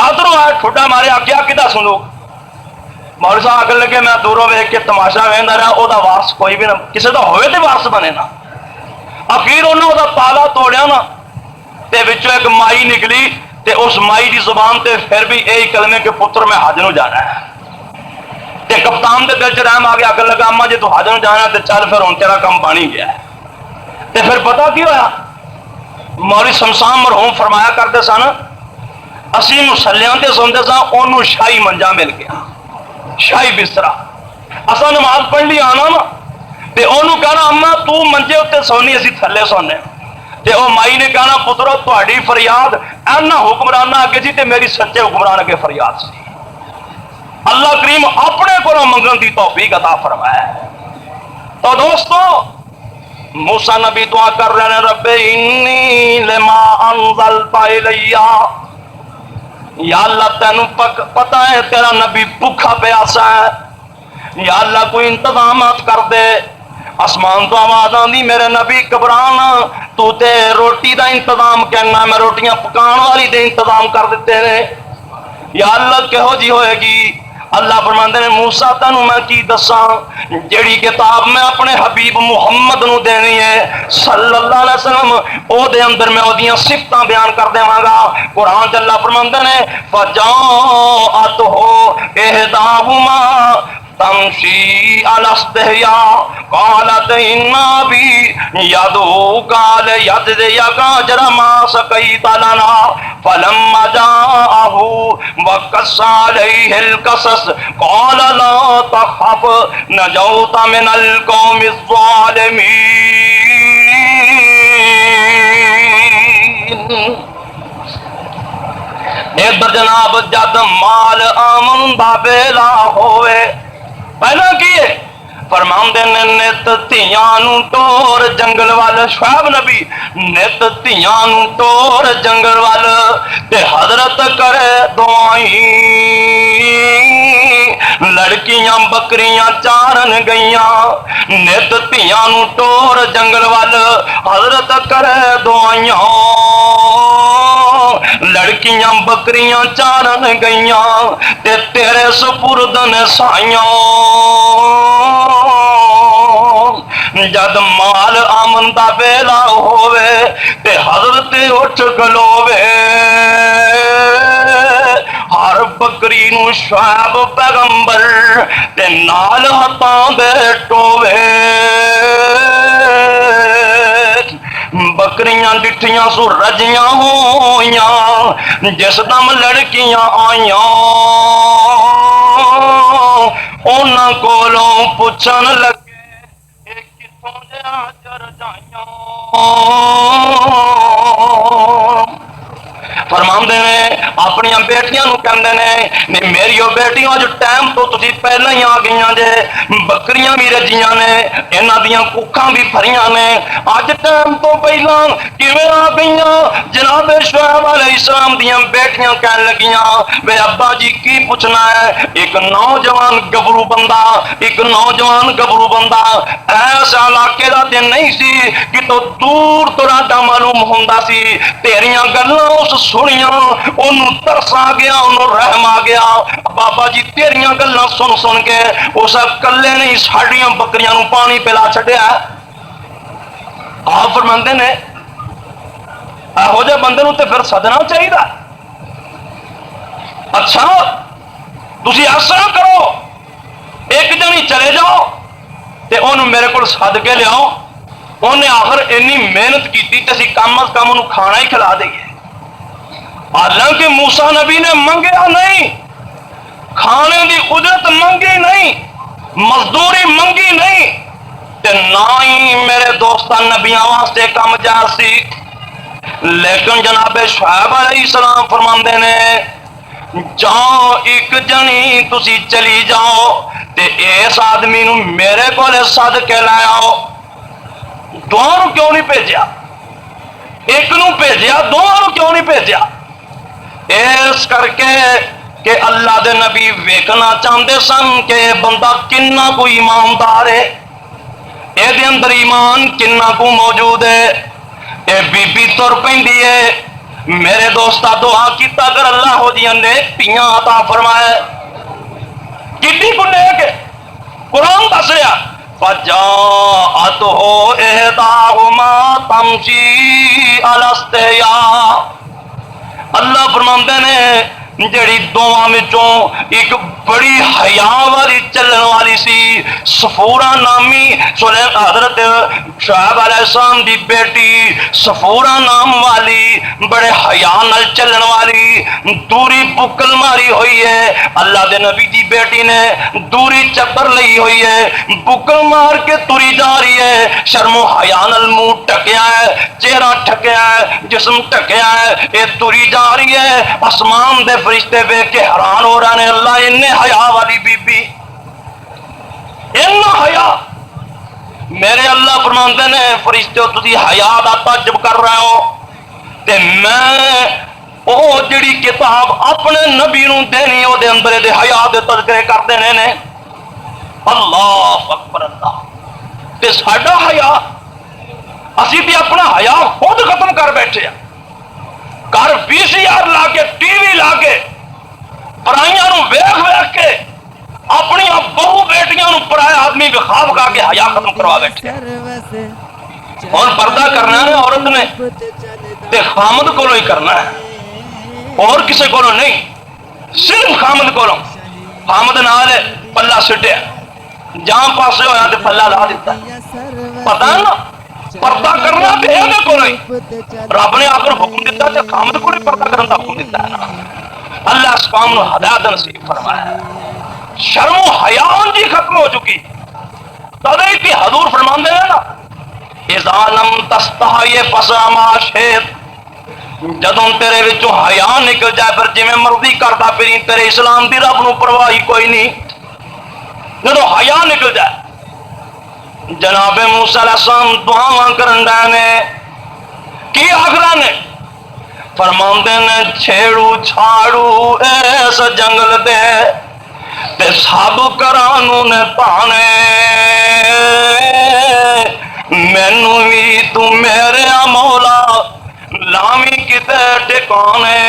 ادھروں آئے ٹھڈا مارے، آکھے آ کدا سنو۔ مولوی صاحب آخر لگے میں دوروں ویکھ کے تماشا ویندا رہا، وہ وارس کوئی بھی نہ، کسی کا ہوئے تے وارس بنے نا۔ اخیر انہوں نے تالا توڑیا نا تے وچوں ایک مائی نکلی تے اس مائی دی زبان تے پھر بھی یہی کلمے کہ پتر میں حج نو جانا ہے۔ تے کپتان دے دل چ رحم آ گیا، آخر لگا اما جی تو حج نو جانا ہے تے چل پھر ہن تیرا کم بانی گیا ہے۔ تے پھر پتہ کی ہویا، مولوی شمشام مرحوم فرمایا کرتے سن اسی مسلیاں تے سوندے سا، انہوں شاہی منجا مل گیا، شاہی بسترا۔ اساں نماز پڑھ لی آنا نا تے انہوں کہنا اما تو منجے اتنے سونی، اسی تھلے سونے۔ تے او مائی نے کہنا پترو تہاڈی فریاد اینا حکمرانہ اگے سی تے میری سچے حکمران اگے فریاد سی۔ اللہ کریم اپنے کو منگن دی توفیق عطا فرمائے۔ تو دوستو موسیٰ نبی دعا کر رہے ہیں، رب انی لما انزلت الیہ، یا اللہ تینوں پتہ ہے تیرا نبی بھوکا پیاسا ہے، یا اللہ کوئی انتظامات کر دے۔ آسمان تو آواز آندی میرے نبی گھبرانا، تو تے روٹی دا انتظام کرنا، میں روٹیاں پکان والی دے انتظام کر دیتے ہیں۔ یا اللہ کہو جی ہوئے گی؟ اللہ فرماندے نے موسیٰ تینوں میں کی دساں، جیڑی کتاب میں اپنے حبیب محمد نو دینی ہے صلی اللہ علیہ وسلم، او دے اندر میں اودیاں صفتاں بیان کر دیواں گا۔ قرآن چ اللہ فرماندے نے فجاءتہ احداہما تمشی علی استحیاء قالت ان ابی یدعوک لیجزیک اجر ما سقیت لنا فلما جاءہ وقص علیہ القصص قال لا تخف نجوت من القوم الظالمین۔ ادھر جناب جد مال آمن دا بیلا ہوئے، پہلا کیے فرماندے نے نت تیاں نو ٹور جنگل وال، شعیب نبی نت تیاں نو ٹور جنگل وال تے حضرت کرے دعائیں، لڑکیاں بکریاں چارن گئیاں، نت تیاں نو ٹور جنگل وال حضرت کرے دعائیں، لڑکیاں بکریاں چارن گئیاں تے تیرے سپرد نے سائیاں، جد مال آمن دا بیلا ہووے تے حضرت اٹھ کلووے، ہر بکری بکری نو شعیب پیغمبر تے نال ہتھاں دے ٹوے بکریاں ڈٹھیاں سو رجیاں ہویاں جس دم لڑکیاں آئیاں انہاں کولوں پوچھن لگے اے کتھوں دیا چر جائیاں فرماندے نے اپنی بیٹیاں نو کہندے نے نہیں میری بیٹیاں جو ٹائم تو تسی پہلے ہی آ گئیاں جے بکریاں بھی رجیاں نے انہاں دیاں کوکھاں بھی بھریاں نے اج ٹائم تو پہلا کیویں آ گئیاں جناب شعیب علیہ السلام دیاں بیٹیاں کہن لگیاں وے ابا جی کی پوچھنا ہے ایک نوجوان گبرو بندہ ایس علاقے دا تے نہیں سی کہ تو دور دراڈا معلوم ہوندا سی تیریاں گلاں اس سنیاں انہوں ترس آ گیا انہوں رحم آ گیا بابا جی تیریاں گلاں سن کے اس کلے نہیں ساڈیاں بکریاں نو پانی پلا چھڈیا آپ فرماندے نے یہو جہے بندے نو تے پھر سدنا چاہیے اچھا تسی ایسا کرو ایک جنی چلے جاؤ تے انہوں میرے کو سد کے لیاؤ انہیں آخر انی محنت کی تے اسی کم از کم انہوں کھانا ہی کھلا دے گے حالانکہ موسیٰ نبی نے منگیا نہیں کھانے دی اجرت منگی نہیں مزدوری منگی نہیں تے نہ ہی میرے دوستان نبیاں واسطے کم جائز سی لیکن جناب شعیب علیہ السلام فرماندے نے جاؤ ایک جنی تسی چلی جاؤ تے اس آدمی نو میرے کو سد کے لاؤ دونوں کیوں نہیں بھیجیا ایک نو بھیجیا دونوں کیوں نہیں بھیجیا اس کر کے کہ اللہ دے نبی ویکھنا چاہتے سن کہ بندہ کنا کو ایماندار ہے اے دے اندر ایمان کنا کو موجود ہے اے بی بی تر پیندی ہے میرے دوستا دعا کیتا کر اللہ ہو دیاں نیک تیاں عطا فرمائے کتنی کو نیک ہے قرآن دس رہا فجاءتہ احداہما تمشی علی استحیاء اللہ فرماندے نے جڑی دونوں وچوں ایک بڑی حیا والی چلن والی سی صفورہ نامی حضرت شعیب علیہ السلام دی بیٹی صفورہ نام والی بڑے حیا نال چلن والی دوری بکل ماری ہوئی ہے اللہ دے نبی دی بیٹی نے دوری چبر لئی ہوئی ہے بکل مار کے توری جا رہی ہے شرم و حیا نال منہ ٹکیا ہے چہرہ ٹکیا ہے جسم ٹکیا ہے یہ توری جا رہی ہے آسمان دے فرشتے دیکھ کے حیران ہو رہے ہیں اللہ انہیں حیا والی بی بی انہیں حیا میرے اللہ فرماندے نے فرشتے تسی حیا دا تعجب کر رہے ہو تے میں او جڑی کتاب اپنے نبی نو دینی او دے اندر دے حیا دے تذکرے کر دینے نے اللہ اکبر اللہ تے ساڈا حیا اسی بھی اپنا حیا خود ختم کر بیٹھے ہیں گھر VCR لا کے ٹی وی لا کے پرائیاں نو ویکھ ویکھ کے اپنی بہو بیٹیاں نو پرایا آدمی بخا بخا کے حیا ختم کروا بیٹھے اور پردہ کرنا ہے عورت نے تے خامد کو ہی کرنا ہے اور کسی کو نہیں صرف خامد کو خامد نال پلہ سٹیا جہاں پاسے ہویا تے پلہ لا دیتا پتہ ہے نا پردہ کرنا تے اینے کو نہیں رب نے آخر حکم دیتا تے خامد کو نہیں پردہ کرنا حکم دیتا ہے اللہ اس قوم نے ہدایت نصیب فرمایا شرم و حیاء جی ختم ہو چکی تدائی کی حضور فرماندے ہیں نا اذا لم تستحی فصما شیط جدوں تیرے وچوں حیا نکل جائے پھر جویں مرضی کردا پھری تیرے اسلام دی رب نو پرواہی کوئی نہیں جدوں حیا نکل جائے جناب موسیٰ علیہ السلام دعاواں کرن ڈے نے کی آخرا نے فرماندے نے چھیڑو چھاڑو ایس جنگل دے تے سب کرانو نے پانے مینو بھی تو میرے مولا لامی کتے ٹکانے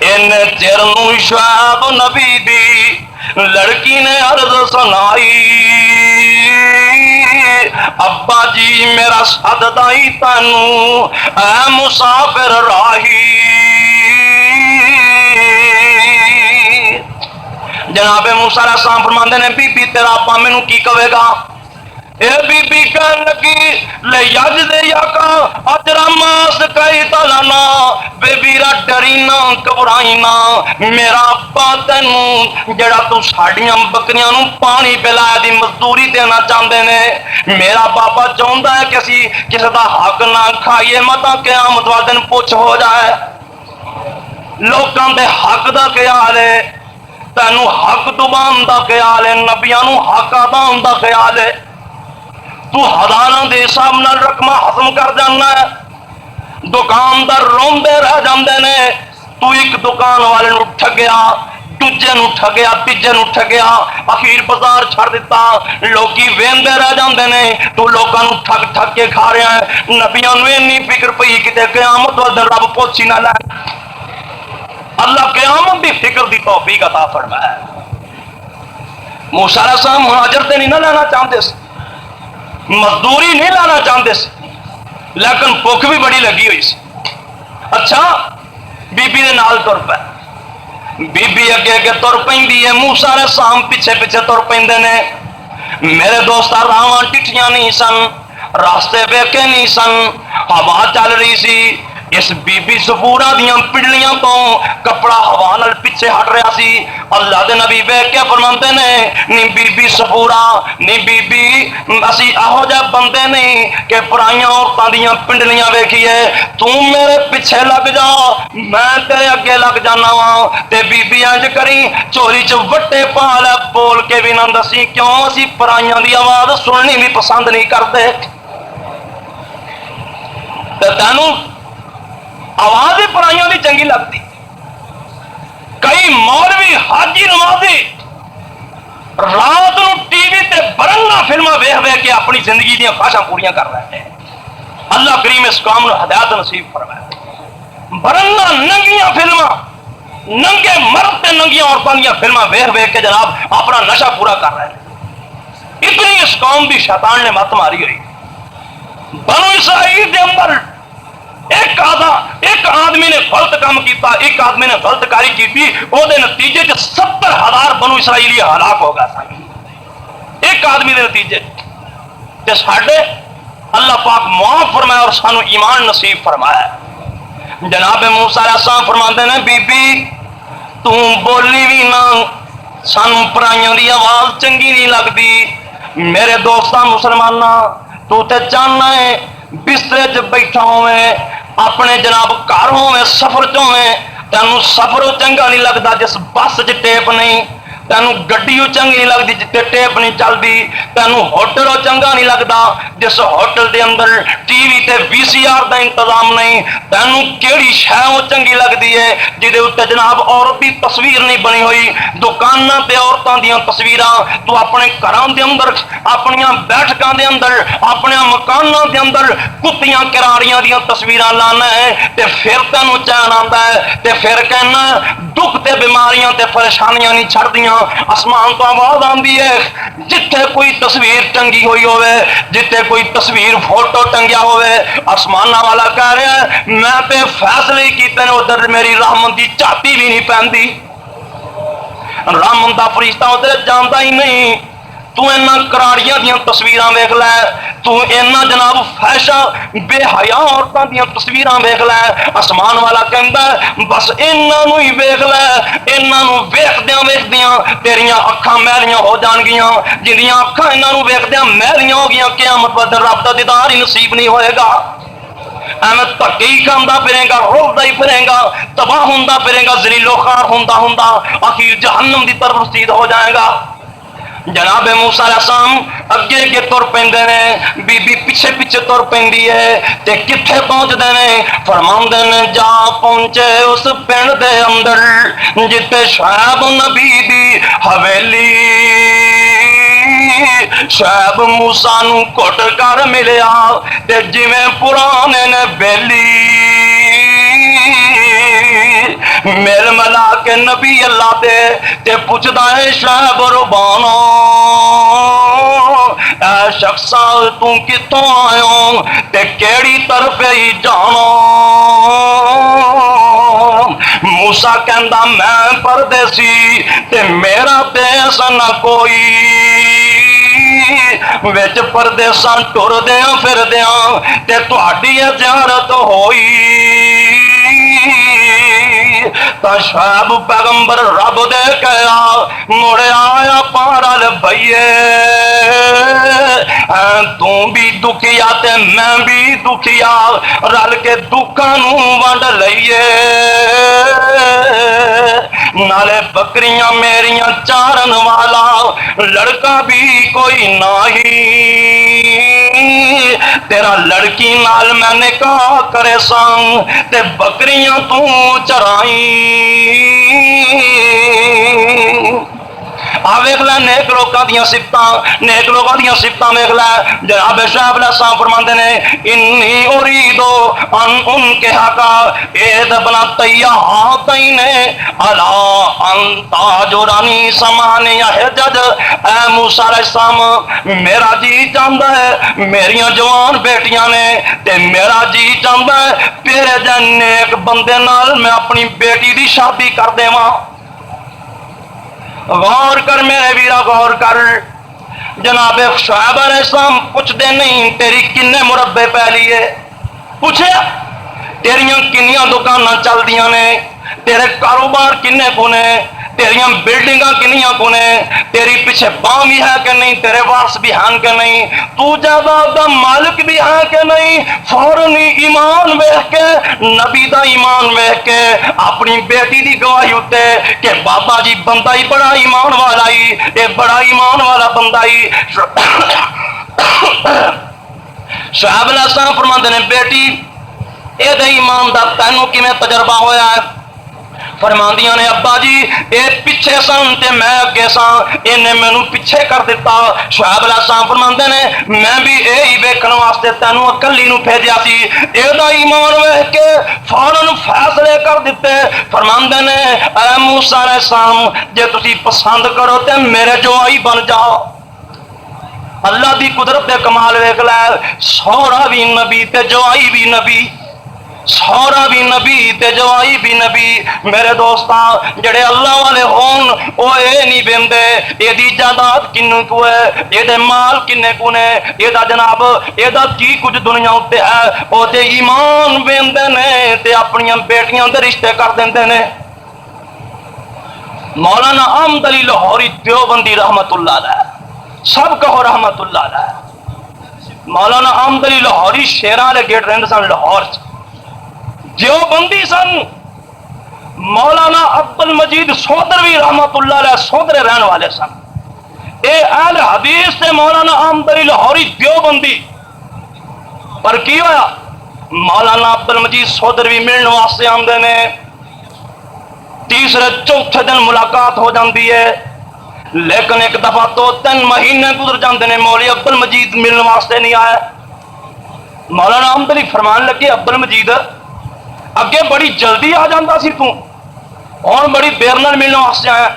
ان چرنو شعیب نبی دی لڑکی نے عرض سنائی ابا جی میرا صد دائی تینو اے مسافر راہی جناب موسیٰ علیہ السلام فرماندے نے بی بی تیرا آپ مینوں کی کہے گا؟ اے بی بی کہن لگی لے یجد یا کا اجراماس کئی تلانا بے بیرا ڈرینا گھبرائینا میرا ابا تینوں جڑا تو ساڈیاں بکریاں نوں پانی پلایا دی مزدوری دینا چاہندے نے میرا بابا چاہندا ہے کہ اسی کسی دا حق نہ کھائیے متا قیامت والے دن پوچھ ہو جائے لوکاں دے حق دا خیال ہے تینوں حق دبان دا خیال ہے نبیاں نوں حق ادان دا خیال ہے تو ہزاراں دے حساب نال رقم ہضم کر جانا ہے دکاندار روندے رہ جاندے نے تو ایک دکان والے نو ٹھگیا دوجے نو ٹھگیا تیجے نو ٹھگیا اخیر بازار چھڑ دیتا لوکی ویندے رہ جاندے نے تو لوکاں نو ٹھگ ٹھگ کے کھا رہا ہے نبیاں نو اینی فکر پئی کتے قیامت والے دن رب پوچھی نہ لے اللہ قیامت دی فکر دی توفیق عطا فرمائے موسیٰ علیہ السلام مہاجر تے نہیں نہ لینا چاہتے سے مزدوری نہیں لانا چاہتے سے لیکن بھوک بھی بڑی لگی ہوئی سی اچھا بی بی دے نال تر پے بی بی اگے اگے تر پیندی ہے موسیٰ علیہ السلام پیچھے پیچھے تر پیندے نے میرے دوست راواں ٹٹھیاں نہیں سن راستے ویکھے نہیں سن ہوا چل رہی سی اس بی بی صفورہ دیاں پڈلیاں تو کپڑا ہوا نال پیچھے ہٹ رہا سی اللہ دے نبی ویکھ کے فرماندے نے نی بی بی صفورہ نی بی بی اسی اہو جے بندے نہیں کہ پرائیاں عورتاں دیاں پنڈلیاں ویکھیے تو میرے پیچھے لگ جا میں تیرے اگے لگ جانا وا تے بی بی انج کری چوری چ وٹے پا لے بول کے بھی نہ دسی کیوں اسی پرائیاں دی آواز سننی بھی پسند نہیں کرتے تے تینوں آواز پرائیاں دی چنگی لگتی کئی مولوی حاجی نمازی رات نو ٹی وی تے برنگا فلماں ویکھ ویکھ کے اپنی زندگی دیا خواہشاں پوریاں کر رہے ہیں اللہ کریم اس قوم نو ہدایت نصیب فرمائے برنگا ننگیاں فلماں ننگے مرد تے ننگیاں عورتاں دیاں فلماں ویکھ ویکھ کے جناب اپنا نشہ پورا کر رہے ہیں اتنی اس قوم دی شیطان نے مت ماری ہوئی بنو اسرائیل دے اندر ایک آدمی نے غلط کام کیتا ایک آدمی نے غلط کاری کی وہ دے نتیجے 70,000 بنو اسرائیلی ہلاک ہو گیا ایک آدمی دے نتیجے تے ساڈے اللہ پاک معاف فرمایا اور سانو ایمان نصیب فرمایا جناب موسیٰ علیہ السلام فرماندے نے بی بی تو بولی بھی نہ سانو پرائیاں دی آواز چنگی نہیں لگدی میرے دوستاں مسلماناں تو تے چاہنا ہے بسترے چ بیٹھا ہوئے اپنے جناب گھر ہوئے سفر چویں تینوں سفر چنگا نہیں لگتا جس بس چ ٹیپ نہیں تینوں گڈی چنگی نہیں لگتی جتنے ٹیپ نہیں چلتی تینوں ہوٹل چنگا نہیں لگتا جس ہوٹل دے اندر ٹی وی تے وی سی آر دا انتظام نہیں تینوں کیڑی شے وہ چنگی لگتی ہے جہدے اتنے جناب عورت دی تصویر نہیں بنی ہوئی دکاناں تے عورتاں دیاں تصویراں تو اپنے گھراں دے اندر اپنیاں بیٹھکاں دے اندر اپنے مکاناں دے اندر کتیاں کراریاں دیاں تصویراں لانا ہے تے پھر تینوں چین آندا ہے تے پھر کہنا دکھ تے بیماریاں تے پریشانیاں نہیں چھڑدیاں آسمان تو آواز آندی ہے جتھے کوئی تصویر ٹنگی ہوئی ہوئے جتھے کوئی تصویر فوٹو ٹنگیا ہوئے آسمان والا کہہ رہا ہے میں تے فیصلے کیتے نے ادھر میری رحمت دی چاتی بھی نہیں پہندی رحمت دا فرشتہ ادھر جاندا ہی نہیں تو اینا کراڑیاں دیاں تصویراں ویکھ لے تو اینا جناب فحشہ بے حیا عورتاں دیاں تصویراں ویکھ لے آسمان والا کہندا ہے بس انہاں نوں ہی ویکھ لے انہاں نوں ویکھدیاں ویکھدیاں تیریاں اکھاں میلیاں ہو جان گیاں جنیاں اکھاں انہاں نوں ویکھدیاں میلیاں ہو گیاں قیامت والے دن رب دا دیدار ہی نصیب نہیں ہوئے گا ایویں دھکے ہی کھاندا پھرے گا رولدا ہی پھرے گا تباہ ہوندا پھرے گا ذلیل و خوار ہوندا آخر جہنم دی طرف رسید ہو جائے گا جناب موسیٰ علیہ السلام اگے اگے تر پیندے نے بی بی پیچھے پیچھے تر پیندی ہے تے کتھے پہنچدے نے فرماندے نے جا پہنچے اس پنڈ دے اندر جتے شعیب نبی دی حویلی شعیب موسیٰ نوں کٹ کر ملیا تے جویں پرانے نے بیلی میل ملا کے نبی اللہ دے تے پوچھدا ہے شعیب ربانو اے شخصا تو کتوں آیوں تے کیڑی طرف ہی جانو موسا کہندا میں پردیسی تے میرا دیس نہ کوئی وچ پردیساں ٹردیاں پھردیاں تے تہاڈی زیارت ہوئی تا شعیب پیغمبر رب دے کہیا مڑ آیا پارل بھئیے تو بھی دکھیا تے میں بھی دکھیا رل کے دکھاں نوں ونڈ لئیے نالے بکریاں میریاں چارن والا لڑکا بھی کوئی نہیں تیرا لڑکی نال میں نکاح کرے سان تے بکریاں تو چرائیں ویکھ لے نیک لوکاں دیاں صفتاں نیک لوکاں دیاں صفتاں ویکھ لے جناب شعیب علیہ السلام فرماندے نے انی اريد ان انکحک ابن طیہاتین الا ان تاجرنی ثمانیہ حجج اے موسیٰ علیہ السلام میرا جی چاہتا ہے میریاں جوان بیٹیاں نے تے میرا جی چاہتا ہے تیرے جن نیک بندے نال میں اپنی بیٹی دی شادی کر دیواں غور کر میرے ویرا غور کر جناب شعیب علیہ السلام پوچھ دے نہیں تیری کنے مربے پہ لیے پوچھے تیریاں کنیاں دکاناں چل دیاں نے تیرے کاروبار کنے کو نے تیریاں بلڈنگاں کنیاں کو نے تیری پیچھے باں بھی ہے کہ نہیں تیرے وارث بھی ہیں کہ نہیں تو جائیداد دا مالک بھی ہے کہ نہیں فوراً ایمان ویکھ کے نبی دا ایمان ویکھ کے اپنی بیٹی دی گواہی ہوتے کہ بابا جی بندہ ہی بڑا ایمان والا ہی اے بڑا ایمان والا بندہ ہی شعیب علیہ السلام فرماندے نے بیٹی اے دے ایمان دا تینوں کیویں تجربہ ہویا ہے فرماندیاں نے ابا جی اے پیچھے سن تے میں اگے ساں انہیں مینوں پیچھے کر دیتا شعیب علیہ السلام فرماندے نے میں بھی اے ہی ویکھن واسطے تینوں اکلی نوں بھیجیا سی اے دا ایمان ویکھ کے فوراً فیصلے کر دیتے فرماندے نے اے موسیٰ علیہ السلام جے تسی پسند کرو تے میرے جوائی بن جاؤ اللہ دی قدرت دے کمال ویکھ لے سوہرا بھی نبی تے جوائی بھی نبی سورا بھی نبی تے جوائی بھی نبی میرے دوستاں جڑے اللہ والے ہون او اے نہیں بیندے اے دی جائیداد کنے کو ہے اے دے مال کنے کو نے اے دا جناب اے دا کی کچھ دنیا اتے ہے او تے ایمان بیندے نے تے اپنی بیٹیاں دے رشتے کر دیندے نے مولانا احمد علی لاہوری دیوبندی رحمت اللہ علیہ سب کہو رحمت اللہ علیہ مولانا احمد علی لاہوری شیراں دے گیٹ رہندے سن لاہور دیوبندی سن مولانا عبد المجید سودروی رحمت اللہ علیہ سودرے رہن والے سن اے اہل حدیث سے مولانا احمد علی لاہوری دیوبندی پر کی ہویا مولانا عبد المجید سودروی ملن واسطے آمدے نے تیسرے چوتھے دن ملاقات ہو جاندی ہے لیکن ایک دفعہ 2-3 مہینے گزر جاندے نے مولوی عبد المجید ملن واسطے نہیں آئے مولانا احمد علی فرمان لگے عبد المجید اگے بڑی جلدی آ جاندہ سی تو اور بڑی دیر نال ملنے واسطے آیا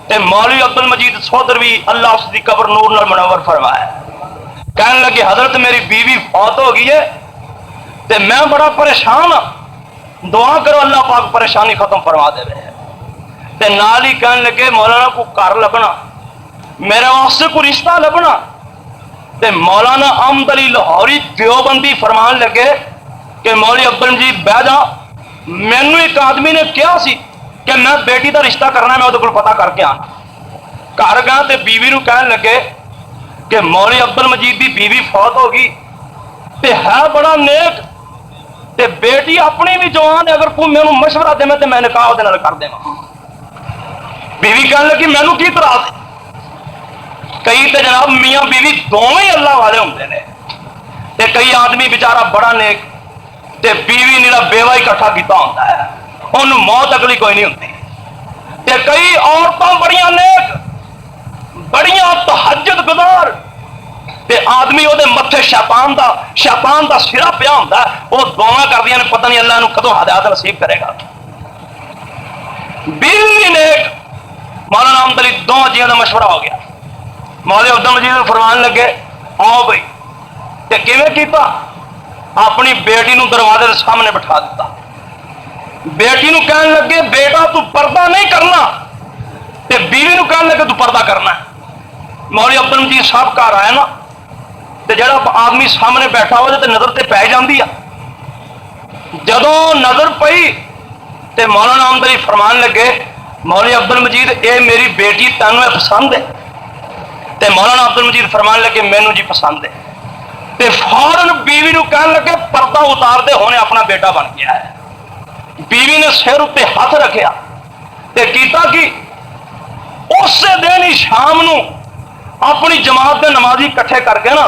تے مولوی عبد المجید سودروی اللہ اس دی قبر نور نال منور فرمایا کہنے لگے حضرت میری بیوی فوت ہو گئی ہے تے میں بڑا پریشان ہوں دعا کرو اللہ پاک پریشانی ختم فرما دے رہے تے نال ہی کہنے لگے مولانا کو گھر لبنا میرے واسطے کو رشتہ لبنا تے مولانا احمد علی لاہوری دیوبندی فرمان لگے کہ مولوی عبد المجید بہ جا مینوں ایک آدمی نے کیا سی کہ میں بیٹی دا رشتہ کرنا میں وہ کو پتہ کر کے آنا گھر گیا تے بیوی نو کہنے لگے کہ مولوی عبد المجید دی بیوی فوت ہو گئی تے ہے بڑا نیک تے بیٹی اپنی بھی جوان ہے اگر کوئی مینوں مشورہ دے میں تے میں نکاح دے نال کر دیواں بیوی کہنے لگی مینوں کی طرح کئی تے جناب میاں بیوی دونوں اللہ والے ہوندے نے تے کئی آدمی بیچارہ بڑا نیک تے بیوی نیلا بیوہ اکٹھا کیتا ہوتا ہے انہوں موت اگلی کوئی نہیں ہوتی تے کئی عورتاں بڑیاں نیک بڑیاں تہجد گزار تے آدمی وہ دے متھے شیطان دا سرا پیا ہوتا ہے وہ دعا کر دیا نے پتہ نہیں اللہ نے کدوں ہدایت نصیب کرے گا بیوی نیک مولانا احمد علی دو جیوں کا مشورہ ہو گیا مولوی عبد المجید فرمان لگے آؤ بھائی تے کیویں کیتا اپنی بیٹی نو دروازے کے سامنے بٹھا دیتا بیٹی نو کہن لگے بیٹا تو پردہ نہیں کرنا، تے بیوی نو کہن لگے تو پردہ کرنا ہے۔ مولوی عبد المجید صاحب گھر آئے نا، تے جڑا آدمی سامنے بیٹھا ہو تے نظر تے پی جاندی ہے۔ جدوں نظر پئی تے مولانا احمد علی فرمان لگے مولوی عبد المجید اے میری بیٹی تینوں پسند ہے؟ تے مولانا عبد المجید فرمان لگے مینوں جی پسند ہے۔ تے فوراً بیوی نو کہن لگے پردہ اتار دے، ہونے اپنا بیٹا بن گیا ہے۔ بیوی نے سر اتنے ہاتھ رکھیا تے کیتا کی اسی دن ہی شام نو اپنی جماعت کے نمازی کٹھے کر کے نا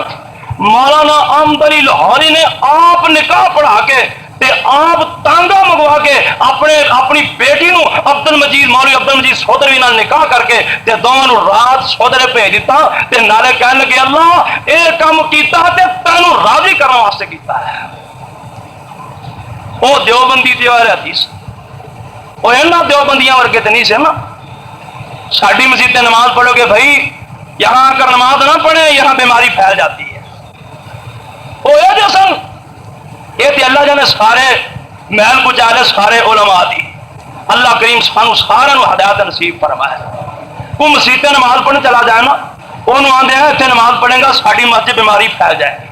مولانا احمد علی لاہوری نے آپ نکاح پڑھا کے تے آپ تانگا منگوا کے اپنی بیٹی نو عبد المجید مولوی عبد المجید سودروی نال نکاح کر کے تے دونوں رات سودرے بھیج دیتا تے نالے کہنے لگے اللہ اے کام کیتا تے تینوں راضی کرنے واسطے کیتا ہے۔ وہ دیوبندی تے والے حدیث وہ اینا دیوبندیاں ورگے تے نہیں سے نا۔ ساڈی مسجد تے نماز پڑھو گے بھائی یہاں آ کر نماز نہ پڑھیں، یہاں بیماری پھیل جاتی ہے۔ وہ یہ جو سن یہ تے اللہ جانے سارے محل کو چاہے سارے علماء دی اللہ کریم سانو سارے ہدایت نصیب فرمائے۔ کوئی مسجد تے نماز پڑھنے چلا جائے نا انہوں آندے ہیں اتنے نماز پڑھیں گا ساری مسجد بیماری پھیل جائے گی۔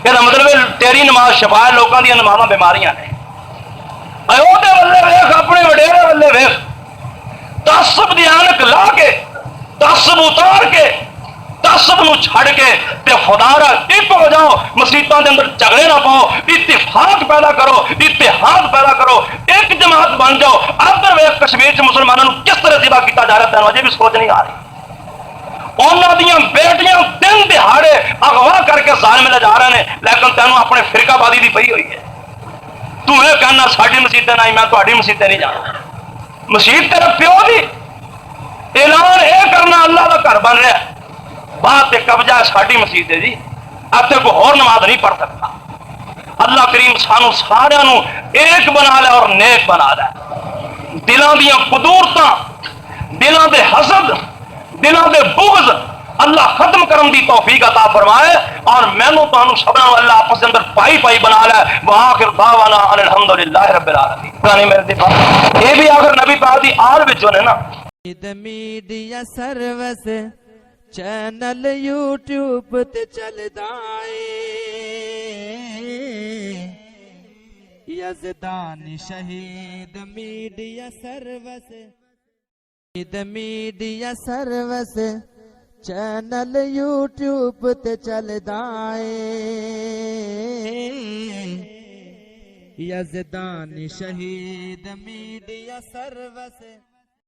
یہ مطلب تیری نماز شفا ہے، لوگوں دیا نمازاں بیماریاں نے۔ ولے ویخ اپنے وڈیرے ولے ویخ تعصب دی اینک لا کے تعصب اتار کے تعصب نو چھڑ کے تے خدا را ایک ہو جاؤ، مسجداں دے اندر جھگڑے نہ پاؤ، اتفاق پیدا کرو، اتحاد پیدا کرو، ایک جماعت بن جاؤ۔ ادھر ویخ کشمیر چ مسلمانوں کو کس طرح ذبح کیتا جا رہا ہے، تینوں اجے بھی سوچ نہیں آ رہی۔ انہوں دیا بیٹیاں دن دہاڑے اغوا کر کے ظالم لے جا رہے ہیں، لیکن تینوں اپنے فرقہ بازی دی پئی ہوئی ہے۔ تو یہ کہنا ساری مسجد نہیں، میں تھوڑی مسجد نہیں جانا۔ مسجد تیرے پیو دی اعلان یہ کرنا اللہ کا گھر بن رہا ہے، بات قبضہ ہے ساری مسجد ہے جی، اتنے کوئی اور نماز نہیں پڑھ سکتا۔ اللہ کریم سانو سارا ایک بنا لے اور نیک بنا لے۔ دلوں دیا قدورتاں، دلوں دے حسد، دلوں دے بغض اللہ ختم کرن دی توفیق عطا فرمائے، اور مینوں تانوں سبنا اللہ آپس اندر پائی پائی بنا لے۔ وآخر دعوانا ان الحمدللہ رب العالمین۔ یہ بھی آخر نبی پاک دی آل وچوں نے نا۔ میڈیا سروس چینل یوٹیوب تے چلدا اے، یزدان شہید media service, media service channel YouTube تے چلدا اے، یزدان شہید میڈیا سروس